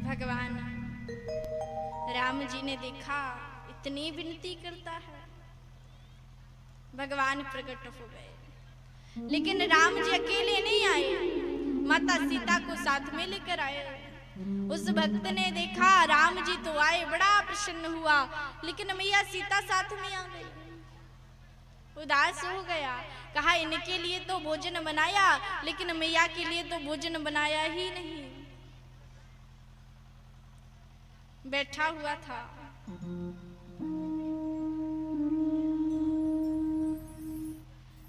भगवान राम जी ने देखा इतनी विनती करता है, भगवान प्रकट हो गए। लेकिन राम जी अकेले नहीं आए, माता सीता को साथ में लेकर आए। उस भक्त ने देखा राम जी तो आए, बड़ा प्रसन्न हुआ, लेकिन मैया सीता साथ में आ गई। उदास हो गया, कहा इनके लिए तो भोजन बनाया, लेकिन मैया के लिए तो भोजन बनाया ही नहीं। बैठा हुआ था,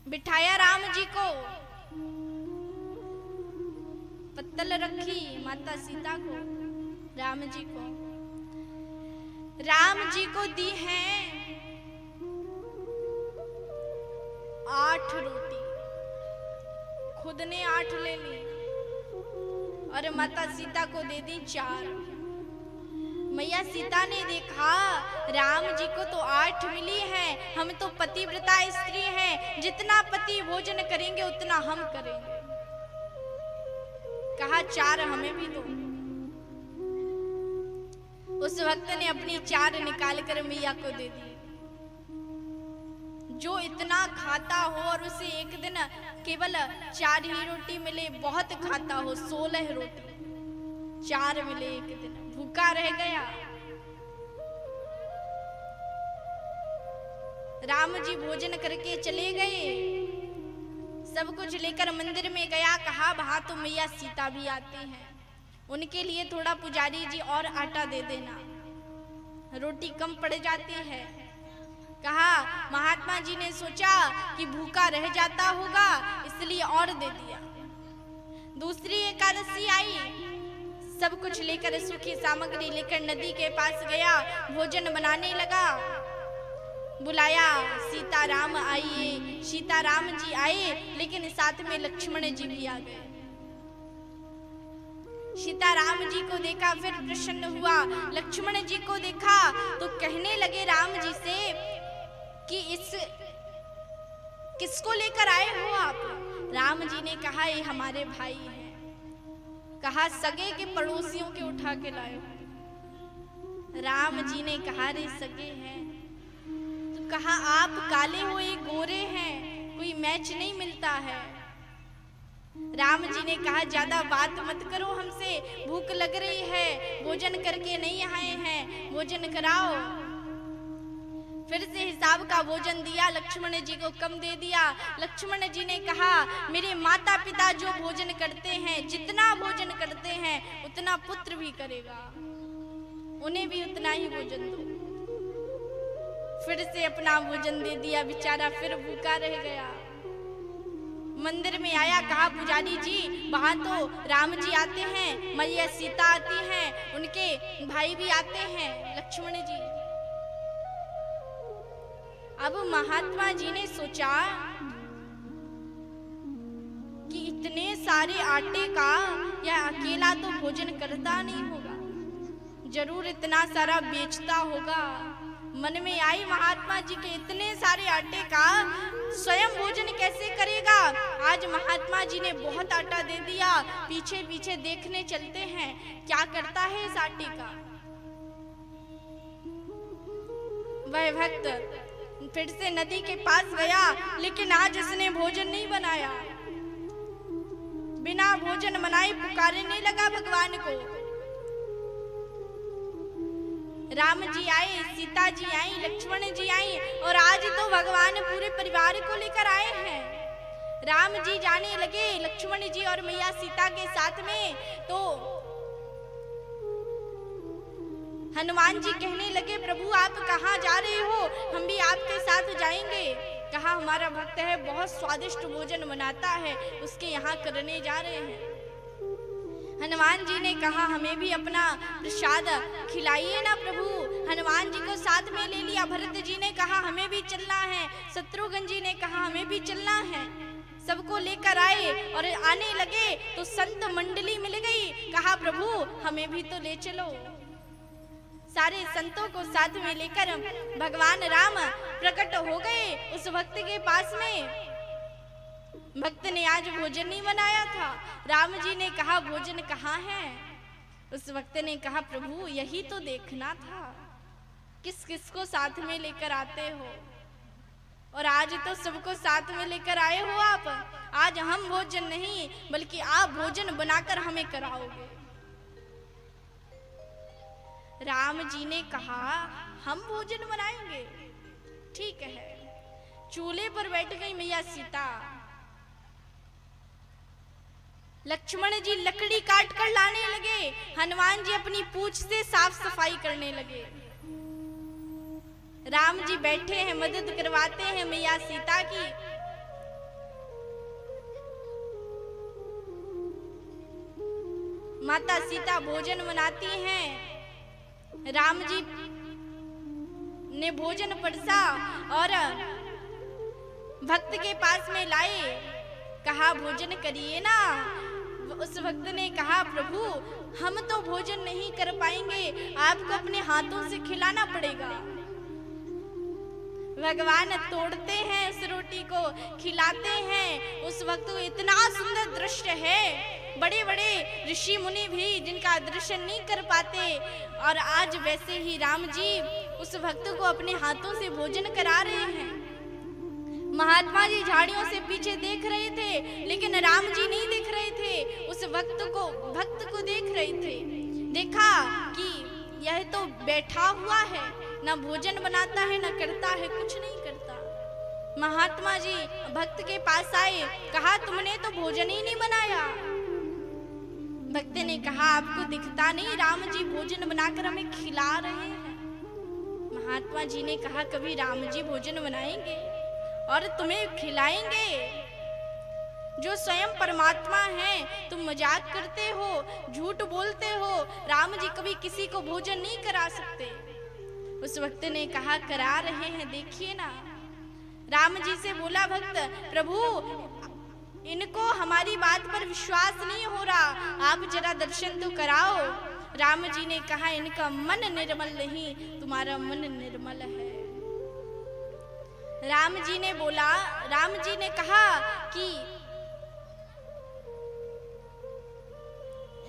बिठाया राम जी को, पत्तल रखी माता सीता को, राम जी को। राम जी को दी है 8 रोटी, खुद ने 8 ले ली और माता सीता को दे दी 4। मैया सीता ने देखा राम जी को तो 8 मिली है, हम तो पतिव्रता स्त्री हैं, जितना पति भोजन करेंगे उतना हम करेंगे। कहा 4 हमें भी दो। उस भक्त ने अपनी 4 निकाल कर मैया को दे दी। जो इतना खाता हो और उसे एक दिन केवल 4 ही रोटी मिले, बहुत खाता हो 16 रोटी 4 मिले एक दिन, भूखा रह गया। राम जी भोजन करके चले गए, सब कुछ लेकर मंदिर में गया। कहा वहां तो मैया सीता भी आती हैं, उनके लिए थोड़ा पुजारी जी और आटा दे देना, रोटी कम पड़ जाती है। कहा महात्मा जी ने सोचा कि भूखा रह जाता होगा, इसलिए और दे दिया। दूसरी एकादशी आई, सब कुछ लेकर सूखी सामग्री लेकर नदी के पास गया, भोजन बनाने लगा। बुलाया सीताराम आइए, सीताराम जी आए, लेकिन साथ में लक्ष्मण जी भी आ गए। सीताराम जी को देखा, फिर प्रसन्न हुआ। लक्ष्मण जी को देखा तो कहने लगे राम जी से कि किसको लेकर आए हो आप? राम जी ने कहा ये हमारे भाई हैं। कहा सगे के पड़ोसियों के उठा के लाए हो। राम जी ने कहा रे सगे हैं। तो कहा आप काले हो, ये गोरे हैं, कोई मैच नहीं मिलता है। राम जी ने कहा ज्यादा बात मत करो हमसे, भूख लग रही है, भोजन करके नहीं आए हैं, भोजन कराओ। फिर से हिसाब का भोजन दिया, लक्ष्मण जी को कम दे दिया। लक्ष्मण जी ने कहा मेरे माता पिता जो भोजन करते हैं, जितना भोजन करते हैं उतना पुत्र भी करेगा, उन्हें भी उतना ही भोजन दो। फिर से अपना भोजन दे दिया, बेचारा फिर भूखा रह गया। मंदिर में आया, कहा पुजारी जी वहां तो राम जी आते हैं, मैया सीता आती हैं, उनके भाई भी आते हैं लक्ष्मण जी। अब महात्मा जी ने सोचा कि इतने सारे आटे का यह अकेला तो भोजन करता नहीं होगा, जरूर इतना सारा बेचता होगा। मन में आई महात्मा जी के इतने सारे आटे का स्वयं भोजन कैसे करेगा। आज महात्मा जी ने बहुत आटा दे दिया, पीछे पीछे देखने चलते हैं क्या करता है इस आटे का। वह भक्त फिर से नदी के पास गया, लेकिन आज उसने भोजन नहीं बनाया। बिना भोजन बनाए पुकारने लगा भगवान को। राम जी आए, सीता जी आई, लक्ष्मण जी आई, और आज तो भगवान पूरे परिवार को लेकर आए हैं। राम जी जाने लगे लक्ष्मण जी और मैया सीता के साथ में, तो हनुमान जी कहने लगे प्रभु आप कहाँ जा रहे हो, हम भी आपके साथ जाएंगे। कहा हमारा भक्त है, बहुत स्वादिष्ट भोजन बनाता है, उसके यहाँ करने जा रहे हैं। हनुमान जी ने कहा हमें भी अपना प्रसाद खिलाइए ना प्रभु। हनुमान जी को साथ में ले लिया। भरत जी ने कहा हमें भी चलना है, शत्रुघ्न जी ने कहा हमें भी चलना है। सबको लेकर आए और आने लगे तो संत मंडली मिल गई। कहा प्रभु हमें भी तो ले चलो। सारे संतों को साथ में लेकर भगवान राम प्रकट हो गए उस भक्त के पास में। भक्त ने आज भोजन नहीं बनाया था। राम जी ने कहा भोजन कहाँ है? उस वक्त ने कहा प्रभु यही तो देखना था, किस किस को साथ में लेकर आते हो, और आज तो सबको साथ में लेकर आए हो आप। आज हम भोजन नहीं बल्कि आप भोजन बनाकर हमें कराओगे। राम जी ने कहा हम भोजन बनाएंगे, ठीक है। चूल्हे पर बैठ गई मैया सीता, लक्ष्मण जी लकड़ी काट कर लाने लगे, हनुमान जी अपनी पूंछ से साफ सफाई करने लगे। राम जी बैठे हैं, मदद करवाते हैं मैया सीता की। माता सीता भोजन बनाती हैं। राम जी ने भोजन परसा और भक्त के पास में लाए, कहा भोजन करिए ना। उस भक्त ने कहा प्रभु हम तो भोजन नहीं कर पाएंगे, आपको अपने हाथों से खिलाना पड़ेगा। भगवान तोड़ते हैं उस रोटी को, खिलाते हैं। उस वक्त इतना सुंदर दृश्य है, बड़े बड़े ऋषि मुनि भी जिनका दर्शन नहीं कर पाते, और आज वैसे ही राम जी उस भक्त को अपने हाथों से भोजन करा रहे हैं। महात्मा जी झाड़ियों से पीछे देख रहे थे, लेकिन राम जी नहीं देख रहे थे, उस भक्त को देख रहे थे। देखा कि यह तो बैठा हुआ है, ना भोजन बनाता है, ना करता है, कुछ नहीं करता। महात्मा जी भक्त के पास आए, कहा तुमने तो भोजन ही नहीं बनाया। भक्त ने कहा आपको दिखता नहीं, राम जी भोजन बनाकर हमें खिला रहे हैं। महात्मा जी ने कहा कभी राम जी भोजन बनाएंगे और तुम्हें खिलाएंगे? जो स्वयं परमात्मा है, तुम मजाक करते हो, झूठ बोलते हो, राम जी कभी किसी को भोजन नहीं करा सकते। उस वक्त ने कहा करा रहे हैं, देखिए ना। राम जी से बोला भक्त प्रभु इनको हमारी बात पर विश्वास नहीं हो रहा, आप जरा दर्शन तो कराओ। राम जी ने कहा इनका मन निर्मल नहीं, तुम्हारा मन निर्मल है। राम जी ने कहा कि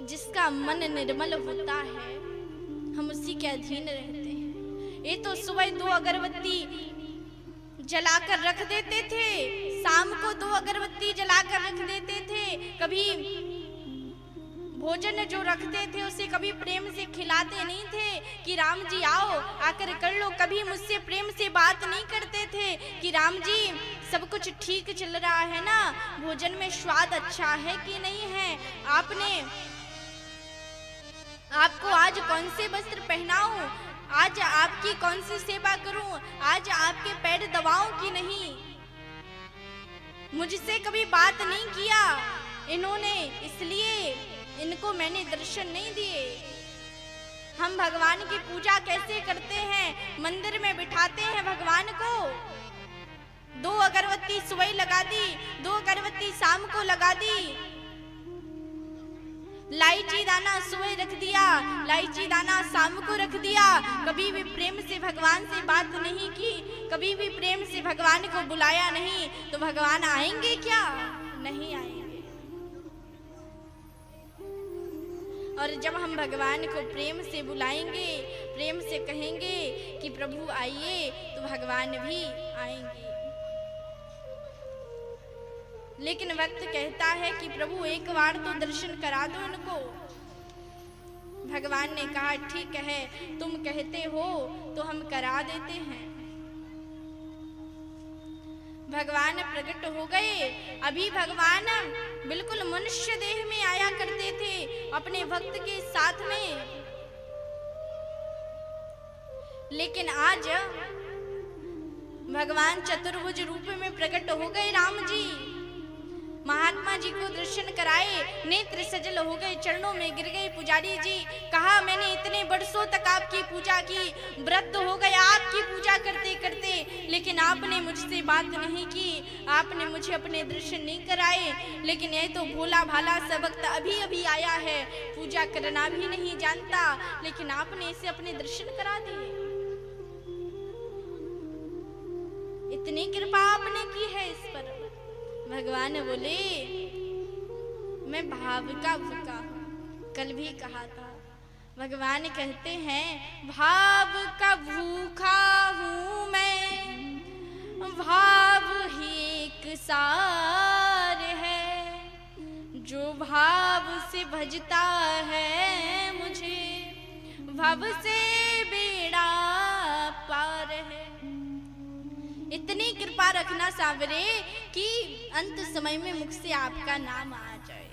जिसका मन निर्मल होता है हम उसी के अधीन रहते हैं। ये तो सुबह 2 अगरबत्ती जलाकर रख देते थे, शाम को 2 अगरबत्ती जलाकर रख देते थे, कभी भोजन जो रखते थे उसे कभी प्रेम से खिलाते नहीं थे कि राम जी आओ आकर कर लो। कभी मुझसे प्रेम से बात नहीं करते थे कि राम जी सब कुछ ठीक चल रहा है ना, भोजन में स्वाद अच्छा है कि नहीं है, आपको आज कौन से वस्त्र पहनाऊं, आज आपकी कौन सी सेवा करूं, आज आपके पैर दबाऊं कि नहीं, मुझसे कभी बात नहीं किया इन्होंने, इसलिए इनको मैंने दर्शन नहीं दिए। हम भगवान की पूजा कैसे करते हैं, मंदिर में बिठाते हैं भगवान को, 2 अगरबत्ती सुबह लगा दी, 2 अगरबत्ती शाम को लगा दी, इलायची दाना सुबह रख दिया, इलायची दाना शाम को रख दिया, कभी भी प्रेम से भगवान से बात नहीं की, कभी भी प्रेम से भगवान को बुलाया नहीं, तो भगवान आएंगे क्या? नहीं आएंगे। और जब हम भगवान को प्रेम से बुलाएंगे, प्रेम से कहेंगे कि प्रभु आइए, तो भगवान भी आएंगे। लेकिन वक्त कहता है कि प्रभु एक बार तो दर्शन करा दो इनको। भगवान ने कहा ठीक है, तुम कहते हो तो हम करा देते हैं। भगवान प्रकट हो गए। अभी भगवान बिल्कुल मनुष्य देह में आया करते थे अपने भक्त के साथ में, लेकिन आज भगवान चतुर्भुज रूप में प्रकट हो गए। राम जी महात्मा जी को दर्शन कराए, नेत्र सजल हो गए, चरणों में गिर गए पुजारी जी। कहा मैंने इतने वर्षों तक आपकी पूजा की, वृद्ध हो गया आपकी पूजा करते करते, लेकिन आपने मुझसे बात नहीं की, आपने मुझे अपने दर्शन नहीं कराए। लेकिन यह तो भोला भाला सा भक्त अभी अभी आया है, पूजा करना भी नहीं जानता, लेकिन आपने इसे अपने दर्शन करा दिए। इतनी कृपा आपने की है इस पर। भगवान बोले मैं भाव का भूखा हूं, कल भी कहा था भगवान कहते हैं भाव का भूखा हूँ मैं, भाव ही एक सार है, जो भाव से भजता है मुझे भव से बेड़ा पार है। इतनी कृपा रखना सावरे कि अंत समय में मुख से आपका नाम आ जाए।